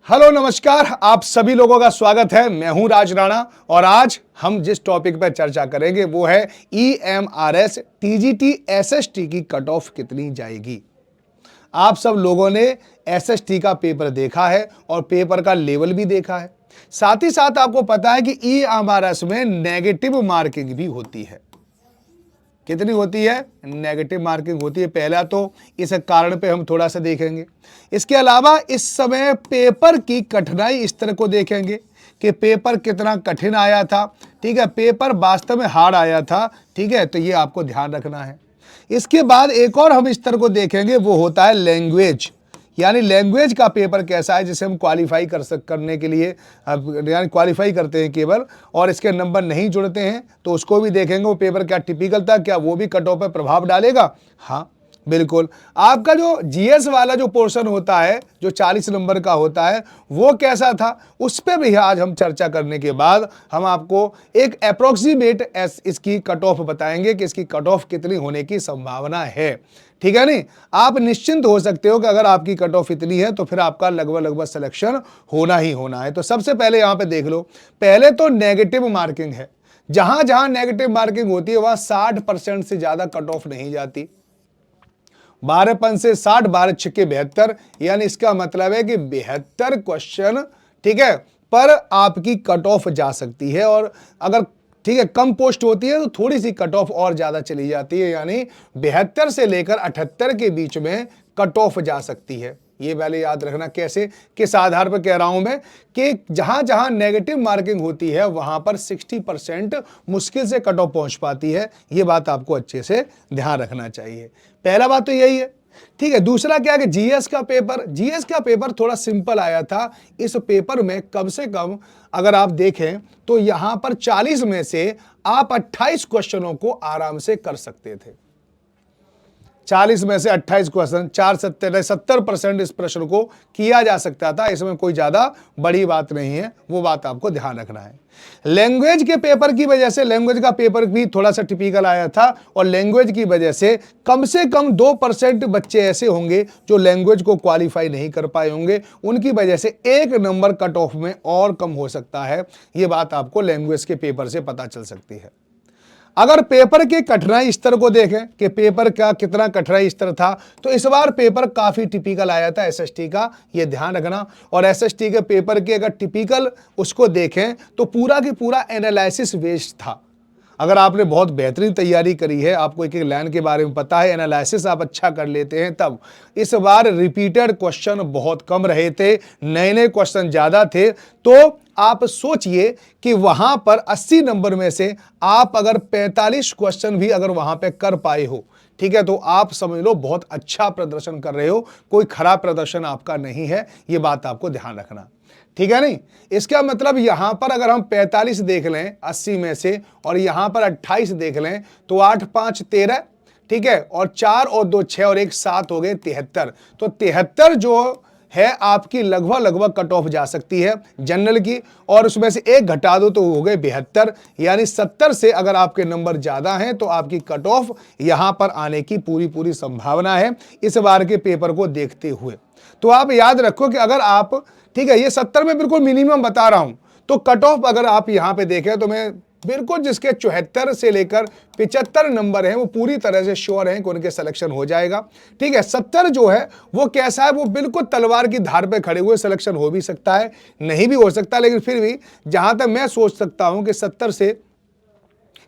Hello नमस्कार, आप सभी लोगों का स्वागत है। मैं हूं राज राणा और आज हम जिस टॉपिक पर चर्चा करेंगे वो है EMRS TGT SST की कट ऑफ कितनी जाएगी। आप सब लोगों ने SST का पेपर देखा है और पेपर का लेवल भी देखा है। साथ ही साथ आपको पता है कि EMRS में नेगेटिव मार्किंग भी होती है। कितनी होती है? नेगेटिव मार्किंग होती है। पहला तो इस कारण पे हम थोड़ा सा देखेंगे। इसके अलावा इस समय पेपर की कठिनाई इस तरह को देखेंगे कि पेपर कितना कठिन आया था। ठीक है, पेपर वास्तव में हार्ड आया था। ठीक है, तो ये आपको ध्यान रखना है। इसके बाद एक और हम इस तरह को देखेंगे, वो होता है लैंग्वेज, यानी लैंग्वेज का पेपर कैसा है जिसे हम क्वालिफाई करने के लिए यानी क्वालिफाई करते हैं केवल, और इसके नंबर नहीं जुड़ते हैं तो उसको भी देखेंगे। वो पेपर क्या टिपिकल था, क्या वो भी कट ऑफ पे प्रभाव डालेगा? हाँ बिल्कुल। आपका जो जीएस वाला जो पोर्शन होता है, जो 40 नंबर का होता है, वो कैसा था, उस पर भी आज हम चर्चा करने के बाद हम आपको एक अप्रोक्सीमेट इसकी कट ऑफ बताएंगे कि इसकी कट ऑफ कितनी होने की संभावना है। ठीक है नहीं, आप निश्चिंत हो सकते हो कि अगर आपकी कट ऑफ इतनी है तो फिर आपका लगभग सिलेक्शन होना ही होना है। तो सबसे पहले यहां पे देख लो, पहले तो नेगेटिव मार्किंग है। जहां जहां नेगेटिव मार्किंग होती है वहां 60% से ज्यादा कट ऑफ नहीं जाती। 12 से 60, 12 छक्के 72, यानी इसका मतलब है कि 72 क्वेश्चन, ठीक है, पर आपकी कट ऑफ जा सकती है। और अगर ठीक है कम पोस्ट होती है तो थोड़ी सी कट ऑफ और ज्यादा चली जाती है, यानी 72 से लेकर 78 के बीच में कट ऑफ जा सकती है। ये पहले याद रखना। कैसे, किस आधार पर कह रहा हूं मैं कि जहां जहां नेगेटिव मार्किंग होती है वहां पर 60% मुश्किल से कट ऑफ पहुंच पाती है। ये बात आपको अच्छे से ध्यान रखना चाहिए। पहला बात तो यही है। ठीक है, दूसरा क्या है कि जीएस का पेपर थोड़ा सिंपल आया था। इस पेपर में कम से कम अगर आप देखें तो यहां पर 40 में से आप 28 क्वेश्चनों को आराम से कर सकते थे। 40 में से 28 क्वेश्चन, 70% इस प्रश्न को किया जा सकता था। इसमें कोई ज्यादा बड़ी बात नहीं है, वो बात आपको ध्यान रखना है। लैंग्वेज के पेपर की वजह से, लैंग्वेज का पेपर भी थोड़ा सा टिपिकल आया था और लैंग्वेज की वजह से कम 2% बच्चे ऐसे होंगे जो लैंग्वेज को क्वालिफाई नहीं कर पाए होंगे। उनकी वजह से 1 नंबर कट ऑफ में और कम हो सकता है। यह बात आपको लैंग्वेज के पेपर से पता चल सकती है। अगर पेपर की कठिनाई स्तर को देखें कि पेपर का कितना कठिनाई स्तर था, तो इस बार पेपर काफी टिपिकल आया था एसएसटी का, यह ध्यान रखना। और एसएसटी के पेपर के अगर टिपिकल उसको देखें तो पूरा की पूरा एनालिसिस बेस्ड था। अगर आपने बहुत बेहतरीन तैयारी करी है, आपको एक एक लाइन के बारे में पता है, एनालिसिस आप अच्छा कर लेते हैं, तब इस बार रिपीटेड क्वेश्चन बहुत कम रहे थे, नए नए क्वेश्चन ज्यादा थे। तो आप सोचिए कि वहां पर 80 नंबर में से आप अगर 45 क्वेश्चन भी अगर वहां पे कर पाए हो, ठीक है, तो आप समझ लो बहुत अच्छा प्रदर्शन कर रहे हो, कोई खराब प्रदर्शन आपका नहीं है। ये बात आपको ध्यान रखना, ठीक है नहीं। इसका मतलब यहां पर अगर हम 45 देख लें 80 में से और यहां पर 28 देख लें तो 8 5 13, ठीक है, और 4 और 2 6 और 1 7 हो गए 73। तो 73 जो है आपकी लगभग कट ऑफ जा सकती है जनरल की, और उसमें से 1 घटा दो तो हो गए 72, यानी 70 से अगर आपके नंबर ज्यादा हैं तो आपकी कट ऑफ यहां पर आने की पूरी संभावना है इस बार के पेपर को देखते हुए। तो आप याद रखो कि अगर आप, ठीक है, ये 70 में बिल्कुल मिनिमम बता रहा हूं, तो कट ऑफ अगर आप यहां पे देखें तो मैं बिल्कुल जिसके 74 से लेकर 75 नंबर हैं वो पूरी तरह से श्योर हैं कि उनके सिलेक्शन हो जाएगा। ठीक है, 70 जो है वो कैसा है, वो बिल्कुल तलवार की धार पे खड़े हुए, सिलेक्शन हो भी सकता है, नहीं भी हो सकता, लेकिन फिर भी जहां तक मैं सोच सकता हूं कि 70 से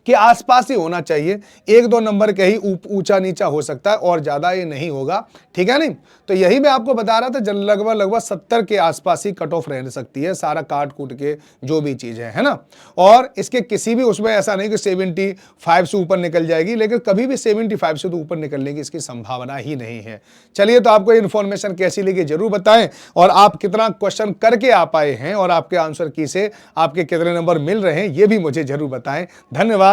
के आसपास ही होना चाहिए। 1-2 नंबर के ही ऊंचा नीचा हो सकता है और ज्यादा ये नहीं होगा, ठीक है नहीं। तो यही मैं आपको बता रहा था, लगभग 70 के आसपास ही कट ऑफ रह सकती है, सारा काट कूट के जो भी चीजें है ना। और इसके किसी भी उसमें ऐसा नहीं कि 75 से ऊपर निकल जाएगी, लेकिन कभी भी 75 से तो ऊपर निकलने की इसकी संभावना ही नहीं है। चलिए, तो आपको इन्फॉर्मेशन कैसी लगी जरूर बताएं, और आप कितना क्वेश्चन करके आ पाए हैं और आपके आंसर की से आपके कितने नंबर मिल रहे हैं ये भी मुझे जरूर बताएं। धन्यवाद।